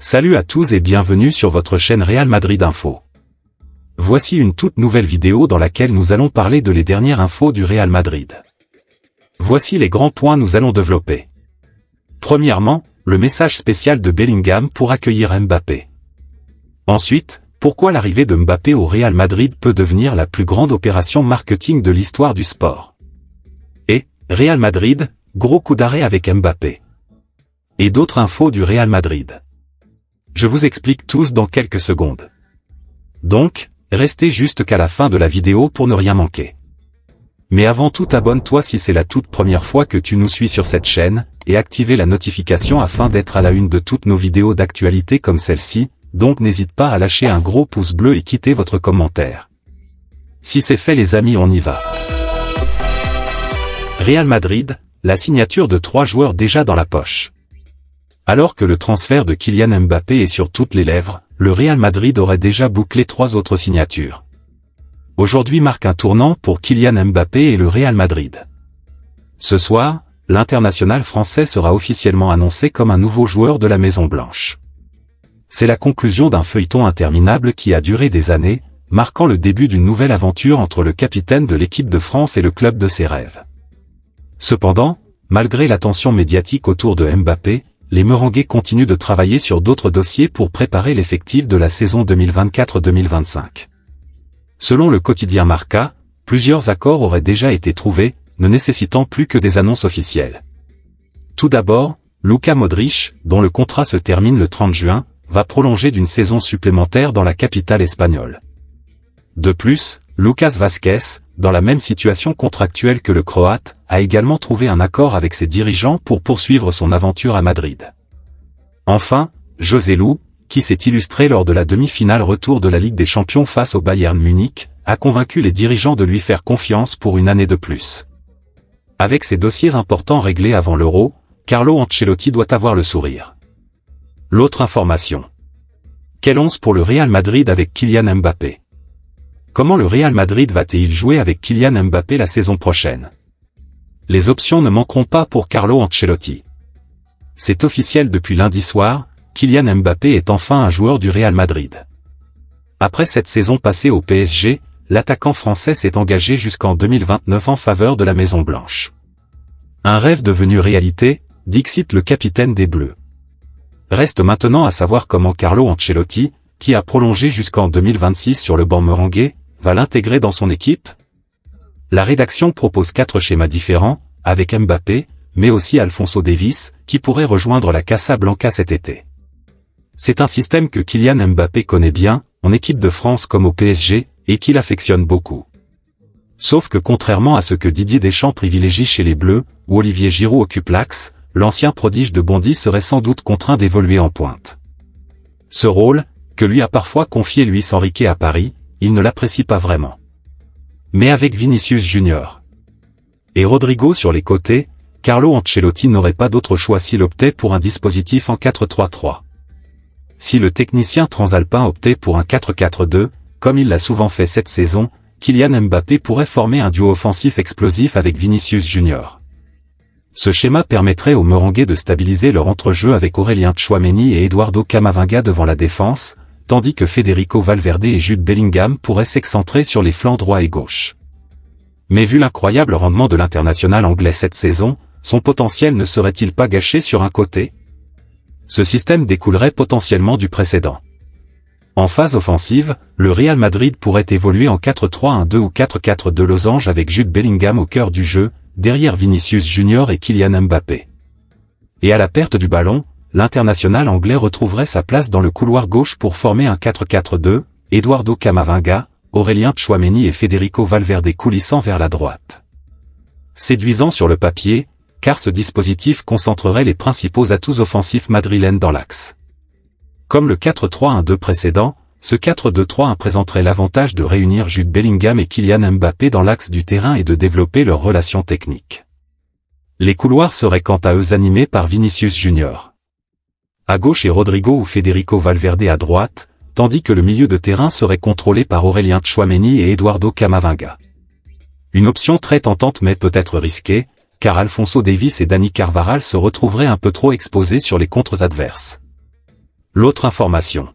Salut à tous et bienvenue sur votre chaîne Real Madrid Info. Voici une toute nouvelle vidéo dans laquelle nous allons parler de les dernières infos du Real Madrid. Voici les grands points nous allons développer. Premièrement, le message spécial de Bellingham pour accueillir Mbappé. Ensuite, pourquoi l'arrivée de Mbappé au Real Madrid peut devenir la plus grande opération marketing de l'histoire du sport. Et, Real Madrid, gros coup d'arrêt avec Mbappé. Et d'autres infos du Real Madrid. Je vous explique tous dans quelques secondes. Donc, restez juste qu'à la fin de la vidéo pour ne rien manquer. Mais avant tout, abonne-toi si c'est la toute première fois que tu nous suis sur cette chaîne, et activez la notification afin d'être à la une de toutes nos vidéos d'actualité comme celle-ci, donc n'hésite pas à lâcher un gros pouce bleu et quitter votre commentaire. Si c'est fait les amis, on y va. Real Madrid, la signature de 3 joueurs déjà dans la poche. Alors que le transfert de Kylian Mbappé est sur toutes les lèvres, le Real Madrid aurait déjà bouclé 3 autres signatures. Aujourd'hui marque un tournant pour Kylian Mbappé et le Real Madrid. Ce soir, l'international français sera officiellement annoncé comme un nouveau joueur de la Maison Blanche. C'est la conclusion d'un feuilleton interminable qui a duré des années, marquant le début d'une nouvelle aventure entre le capitaine de l'équipe de France et le club de ses rêves. Cependant, malgré l'attention médiatique autour de Mbappé, les Merengues continuent de travailler sur d'autres dossiers pour préparer l'effectif de la saison 2024-2025. Selon le quotidien Marca, plusieurs accords auraient déjà été trouvés, ne nécessitant plus que des annonces officielles. Tout d'abord, Luka Modric, dont le contrat se termine le 30 juin, va prolonger d'une saison supplémentaire dans la capitale espagnole. De plus, Lucas Vázquez, dans la même situation contractuelle que le Croate, a également trouvé un accord avec ses dirigeants pour poursuivre son aventure à Madrid. Enfin, Joselu, qui s'est illustré lors de la demi-finale retour de la Ligue des Champions face au Bayern Munich, a convaincu les dirigeants de lui faire confiance pour une année de plus. Avec ces dossiers importants réglés avant l'Euro, Carlo Ancelotti doit avoir le sourire. L'autre information. Quel 11 pour le Real Madrid avec Kylian Mbappé? Comment le Real Madrid va-t-il jouer avec Kylian Mbappé la saison prochaine? Les options ne manqueront pas pour Carlo Ancelotti. C'est officiel depuis lundi soir, Kylian Mbappé est enfin un joueur du Real Madrid. Après cette saison passée au PSG, l'attaquant français s'est engagé jusqu'en 2029 en faveur de la Maison Blanche. Un rêve devenu réalité, dixit le capitaine des Bleus. Reste maintenant à savoir comment Carlo Ancelotti, qui a prolongé jusqu'en 2026 sur le banc merengue, va l'intégrer dans son équipe. La rédaction propose 4 schémas différents, avec Mbappé, mais aussi Alphonso Davies, qui pourrait rejoindre la Casa Blanca cet été. C'est un système que Kylian Mbappé connaît bien, en équipe de France comme au PSG, et qu'il affectionne beaucoup. Sauf que contrairement à ce que Didier Deschamps privilégie chez les Bleus, où Olivier Giroud occupe l'axe, l'ancien prodige de Bondy serait sans doute contraint d'évoluer en pointe. Ce rôle, que lui a parfois confié Luis Enrique à Paris, il ne l'apprécie pas vraiment. Mais avec Vinicius Junior et Rodrigo sur les côtés, Carlo Ancelotti n'aurait pas d'autre choix s'il optait pour un dispositif en 4-3-3. Si le technicien transalpin optait pour un 4-4-2, comme il l'a souvent fait cette saison, Kylian Mbappé pourrait former un duo offensif explosif avec Vinicius Junior. Ce schéma permettrait aux Merengues de stabiliser leur entrejeu avec Aurélien Tchouaméni et Eduardo Camavinga devant la défense, tandis que Federico Valverde et Jude Bellingham pourraient s'excentrer sur les flancs droit et gauche. Mais vu l'incroyable rendement de l'international anglais cette saison, son potentiel ne serait-il pas gâché sur un côté? Ce système découlerait potentiellement du précédent. En phase offensive, le Real Madrid pourrait évoluer en 4-3-1-2 ou 4-4-2 losange avec Jude Bellingham au cœur du jeu, derrière Vinicius Junior et Kylian Mbappé. Et à la perte du ballon, l'international anglais retrouverait sa place dans le couloir gauche pour former un 4-4-2, Eduardo Camavinga, Aurélien Tchouaméni et Federico Valverde coulissant vers la droite. Séduisant sur le papier, car ce dispositif concentrerait les principaux atouts offensifs madrilènes dans l'axe. Comme le 4-3-1-2 précédent, ce 4-2-3-1 présenterait l'avantage de réunir Jude Bellingham et Kylian Mbappé dans l'axe du terrain et de développer leurs relations techniques. Les couloirs seraient quant à eux animés par Vinicius Junior. À gauche et Rodrigo ou Federico Valverde à droite, tandis que le milieu de terrain serait contrôlé par Aurélien Tchouaméni et Eduardo Camavinga. Une option très tentante mais peut-être risquée, car Alphonso Davies et Dani Carvajal se retrouveraient un peu trop exposés sur les contres adverses. L'autre information.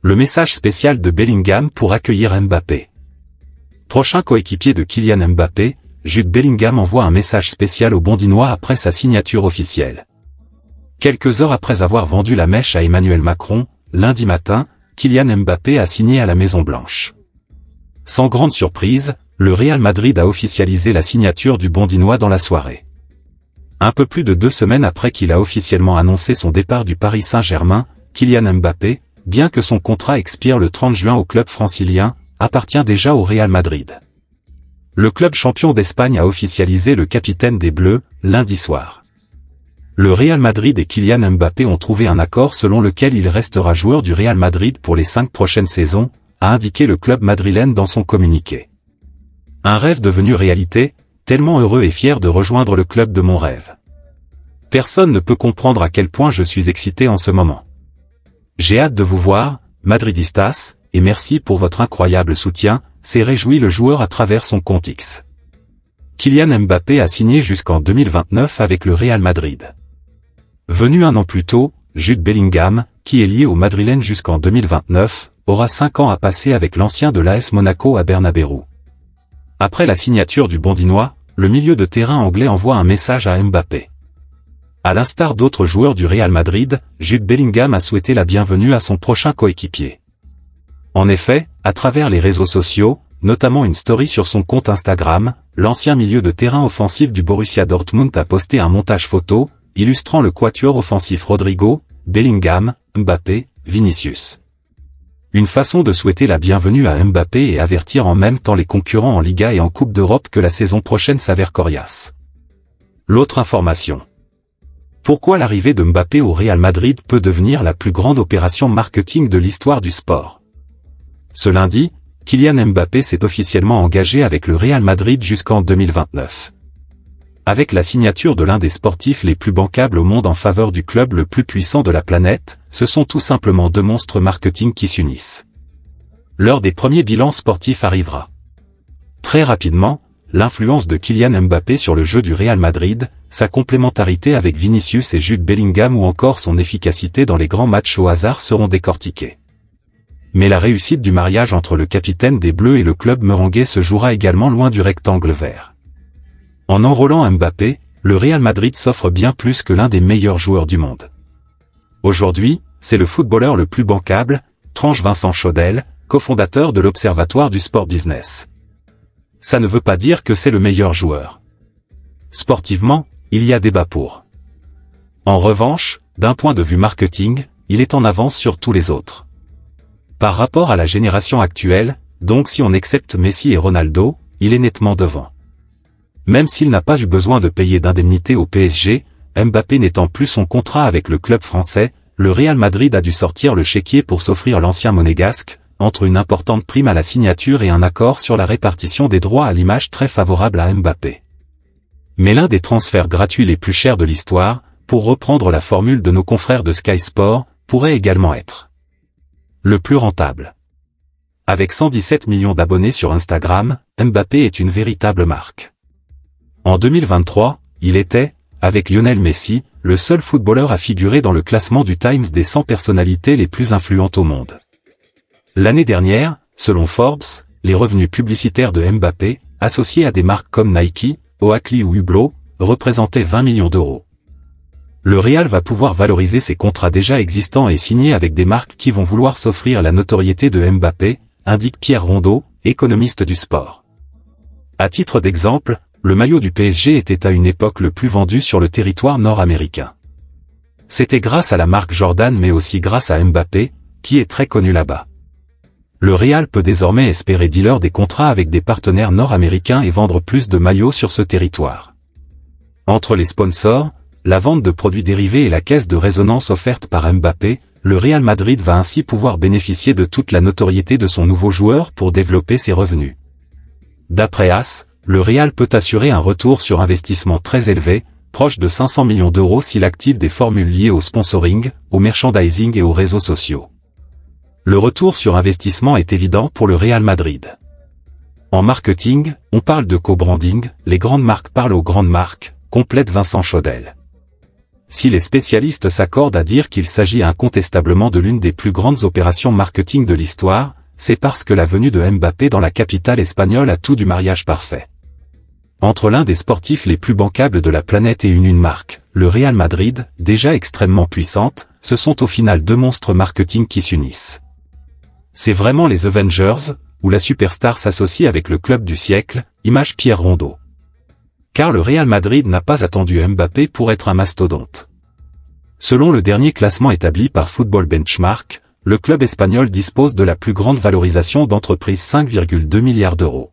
Le message spécial de Bellingham pour accueillir Mbappé. Prochain coéquipier de Kylian Mbappé, Jude Bellingham envoie un message spécial au Bondinois après sa signature officielle. Quelques heures après avoir vendu la mèche à Emmanuel Macron, lundi matin, Kylian Mbappé a signé à la Maison-Blanche. Sans grande surprise, le Real Madrid a officialisé la signature du Bondinois dans la soirée. Un peu plus de 2 semaines après qu'il a officiellement annoncé son départ du Paris Saint-Germain, Kylian Mbappé, bien que son contrat expire le 30 juin au club francilien, appartient déjà au Real Madrid. Le club champion d'Espagne a officialisé le capitaine des Bleus, lundi soir. Le Real Madrid et Kylian Mbappé ont trouvé un accord selon lequel il restera joueur du Real Madrid pour les 5 prochaines saisons, a indiqué le club madrilène dans son communiqué. Un rêve devenu réalité, tellement heureux et fier de rejoindre le club de mon rêve. Personne ne peut comprendre à quel point je suis excité en ce moment. J'ai hâte de vous voir, Madridistas, et merci pour votre incroyable soutien, s'est réjoui le joueur à travers son compte X. Kylian Mbappé a signé jusqu'en 2029 avec le Real Madrid. Venu 1 an plus tôt, Jude Bellingham, qui est lié au Madrilène jusqu'en 2029, aura 5 ans à passer avec l'ancien de l'AS Monaco à Bernabéu. Après la signature du Bondinois, le milieu de terrain anglais envoie un message à Mbappé. À l'instar d'autres joueurs du Real Madrid, Jude Bellingham a souhaité la bienvenue à son prochain coéquipier. En effet, à travers les réseaux sociaux, notamment une story sur son compte Instagram, l'ancien milieu de terrain offensif du Borussia Dortmund a posté un montage photo, illustrant le quatuor offensif Rodrigo, Bellingham, Mbappé, Vinicius. Une façon de souhaiter la bienvenue à Mbappé et avertir en même temps les concurrents en Liga et en Coupe d'Europe que la saison prochaine s'avère coriace. L'autre information. Pourquoi l'arrivée de Mbappé au Real Madrid peut devenir la plus grande opération marketing de l'histoire du sport? Ce lundi, Kylian Mbappé s'est officiellement engagé avec le Real Madrid jusqu'en 2029. Avec la signature de l'un des sportifs les plus bancables au monde en faveur du club le plus puissant de la planète, ce sont tout simplement 2 monstres marketing qui s'unissent. L'heure des premiers bilans sportifs arrivera. Très rapidement, l'influence de Kylian Mbappé sur le jeu du Real Madrid, sa complémentarité avec Vinicius et Jude Bellingham ou encore son efficacité dans les grands matchs au hasard seront décortiqués. Mais la réussite du mariage entre le capitaine des Bleus et le club merengue se jouera également loin du rectangle vert. En enrôlant Mbappé, le Real Madrid s'offre bien plus que l'un des meilleurs joueurs du monde. Aujourd'hui, c'est le footballeur le plus bancable, tranche Vincent Chaudel, cofondateur de l'Observatoire du Sport Business. Ça ne veut pas dire que c'est le meilleur joueur. Sportivement, il y a débat pour. En revanche, d'un point de vue marketing, il est en avance sur tous les autres. Par rapport à la génération actuelle, donc si on accepte Messi et Ronaldo, il est nettement devant. Même s'il n'a pas eu besoin de payer d'indemnité au PSG, Mbappé n'étant plus son contrat avec le club français, le Real Madrid a dû sortir le chéquier pour s'offrir l'ancien monégasque, entre une importante prime à la signature et un accord sur la répartition des droits à l'image très favorable à Mbappé. Mais l'un des transferts gratuits les plus chers de l'histoire, pour reprendre la formule de nos confrères de Sky Sport, pourrait également être le plus rentable. Avec 117 millions d'abonnés sur Instagram, Mbappé est une véritable marque. En 2023, il était, avec Lionel Messi, le seul footballeur à figurer dans le classement du Times des 100 personnalités les plus influentes au monde. L'année dernière, selon Forbes, les revenus publicitaires de Mbappé, associés à des marques comme Nike, Oakley ou Hublot, représentaient 20 millions d'euros. Le Real va pouvoir valoriser ses contrats déjà existants et signés avec des marques qui vont vouloir s'offrir la notoriété de Mbappé, indique Pierre Rondeau, économiste du sport. À titre d'exemple, le maillot du PSG était à une époque le plus vendu sur le territoire nord-américain. C'était grâce à la marque Jordan mais aussi grâce à Mbappé, qui est très connu là-bas. Le Real peut désormais espérer dealer des contrats avec des partenaires nord-américains et vendre plus de maillots sur ce territoire. Entre les sponsors, la vente de produits dérivés et la caisse de résonance offerte par Mbappé, le Real Madrid va ainsi pouvoir bénéficier de toute la notoriété de son nouveau joueur pour développer ses revenus. D'après AS, le Real peut assurer un retour sur investissement très élevé, proche de 500 millions d'euros s'il active des formules liées au sponsoring, au merchandising et aux réseaux sociaux. Le retour sur investissement est évident pour le Real Madrid. En marketing, on parle de co-branding, les grandes marques parlent aux grandes marques, complète Vincent Chaudel. Si les spécialistes s'accordent à dire qu'il s'agit incontestablement de l'une des plus grandes opérations marketing de l'histoire, c'est parce que la venue de Mbappé dans la capitale espagnole a tout du mariage parfait. Entre l'un des sportifs les plus bancables de la planète et une marque, le Real Madrid, déjà extrêmement puissante, ce sont au final deux monstres marketing qui s'unissent. C'est vraiment les Avengers, où la superstar s'associe avec le club du siècle, image Pierre Rondeau. Car le Real Madrid n'a pas attendu Mbappé pour être un mastodonte. Selon le dernier classement établi par Football Benchmark, le club espagnol dispose de la plus grande valorisation d'entreprise, 5,2 milliards d'euros.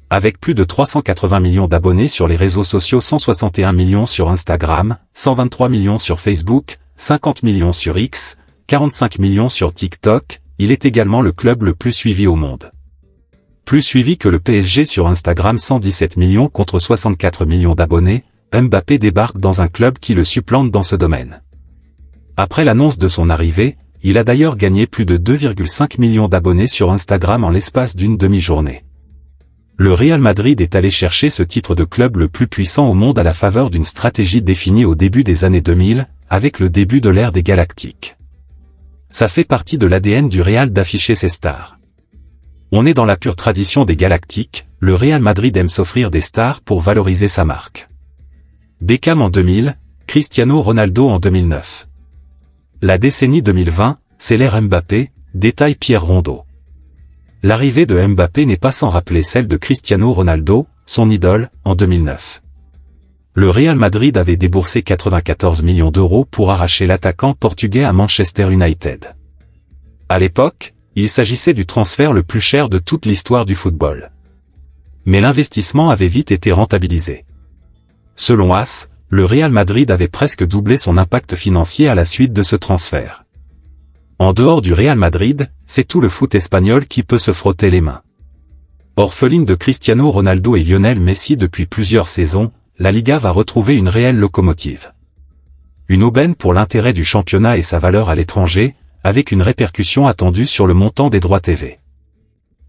Avec plus de 380 millions d'abonnés sur les réseaux sociaux, 161 millions sur Instagram, 123 millions sur Facebook, 50 millions sur X, 45 millions sur TikTok, il est également le club le plus suivi au monde. Plus suivi que le PSG sur Instagram, 117 millions contre 64 millions d'abonnés, Mbappé débarque dans un club qui le supplante dans ce domaine. Après l'annonce de son arrivée, il a d'ailleurs gagné plus de 2,5 millions d'abonnés sur Instagram en l'espace d'une demi-journée. Le Real Madrid est allé chercher ce titre de club le plus puissant au monde à la faveur d'une stratégie définie au début des années 2000, avec le début de l'ère des Galactiques. Ça fait partie de l'ADN du Real d'afficher ses stars. On est dans la pure tradition des Galactiques, le Real Madrid aime s'offrir des stars pour valoriser sa marque. Beckham en 2000, Cristiano Ronaldo en 2009. La décennie 2020, c'est l'ère Mbappé, détaille Pierre Rondeau. L'arrivée de Mbappé n'est pas sans rappeler celle de Cristiano Ronaldo, son idole, en 2009. Le Real Madrid avait déboursé 94 millions d'euros pour arracher l'attaquant portugais à Manchester United. À l'époque, il s'agissait du transfert le plus cher de toute l'histoire du football. Mais l'investissement avait vite été rentabilisé. Selon AS, le Real Madrid avait presque doublé son impact financier à la suite de ce transfert. En dehors du Real Madrid, c'est tout le foot espagnol qui peut se frotter les mains. Orpheline de Cristiano Ronaldo et Lionel Messi depuis plusieurs saisons, la Liga va retrouver une réelle locomotive. Une aubaine pour l'intérêt du championnat et sa valeur à l'étranger, avec une répercussion attendue sur le montant des droits TV.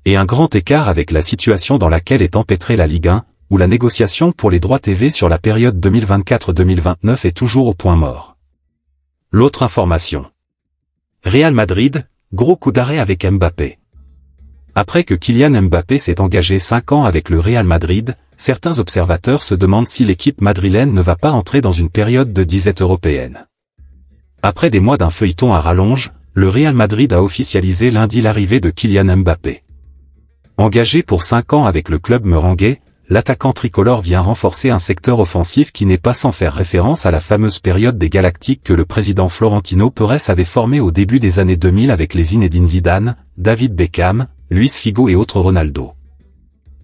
Et un grand écart avec la situation dans laquelle est empêtrée la Ligue 1, où la négociation pour les droits TV sur la période 2024-2029 est toujours au point mort. L'autre information. Real Madrid, gros coup d'arrêt avec Mbappé. Après que Kylian Mbappé s'est engagé 5 ans avec le Real Madrid, certains observateurs se demandent si l'équipe madrilène ne va pas entrer dans une période de disette européenne. Après des mois d'un feuilleton à rallonge, le Real Madrid a officialisé lundi l'arrivée de Kylian Mbappé. Engagé pour 5 ans avec le club merengue, l'attaquant tricolore vient renforcer un secteur offensif qui n'est pas sans faire référence à la fameuse période des Galactiques que le président Florentino Pérez avait formée au début des années 2000 avec les Zinedine Zidane, David Beckham, Luis Figo et autres Ronaldo.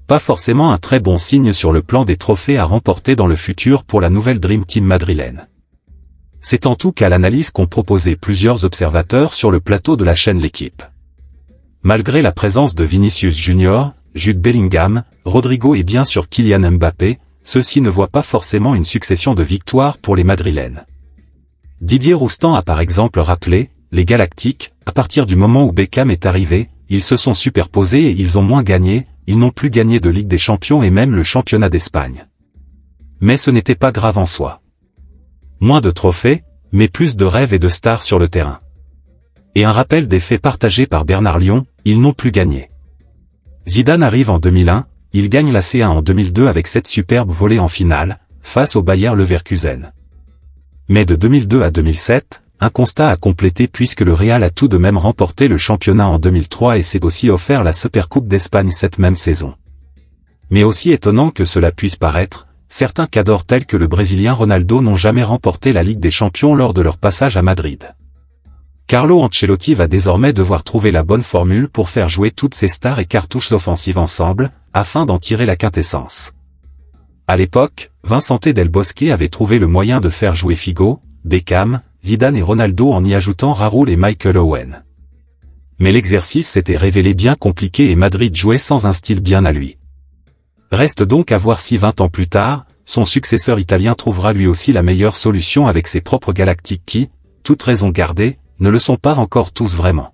Pas forcément un très bon signe sur le plan des trophées à remporter dans le futur pour la nouvelle Dream Team madrilène. C'est en tout cas l'analyse qu'ont proposé plusieurs observateurs sur le plateau de la chaîne L'Équipe. Malgré la présence de Vinicius Junior, Jude Bellingham, Rodrigo et bien sûr Kylian Mbappé, ceux-ci ne voient pas forcément une succession de victoires pour les Madrilènes. Didier Roustan a par exemple rappelé, les Galactiques, à partir du moment où Beckham est arrivé, ils se sont superposés et ils ont moins gagné, ils n'ont plus gagné de Ligue des Champions et même le championnat d'Espagne. Mais ce n'était pas grave en soi. Moins de trophées, mais plus de rêves et de stars sur le terrain. Et un rappel des faits partagés par Bernard Lyon, ils n'ont plus gagné. Zidane arrive en 2001, il gagne la C1 en 2002 avec 7 superbes volées en finale, face au Bayer Leverkusen. Mais de 2002 à 2007, un constat à compléter puisque le Real a tout de même remporté le championnat en 2003 et s'est aussi offert la Supercoupe d'Espagne cette même saison. Mais aussi étonnant que cela puisse paraître, certains cadors tels que le Brésilien Ronaldo n'ont jamais remporté la Ligue des Champions lors de leur passage à Madrid. Carlo Ancelotti va désormais devoir trouver la bonne formule pour faire jouer toutes ces stars et cartouches offensives ensemble, afin d'en tirer la quintessence. À l'époque, Vicente Del Bosque avait trouvé le moyen de faire jouer Figo, Beckham, Zidane et Ronaldo en y ajoutant Raúl et Michael Owen. Mais l'exercice s'était révélé bien compliqué et Madrid jouait sans un style bien à lui. Reste donc à voir si 20 ans plus tard, son successeur italien trouvera lui aussi la meilleure solution avec ses propres Galactiques qui, toute raison gardée, ne le sont pas encore tous vraiment.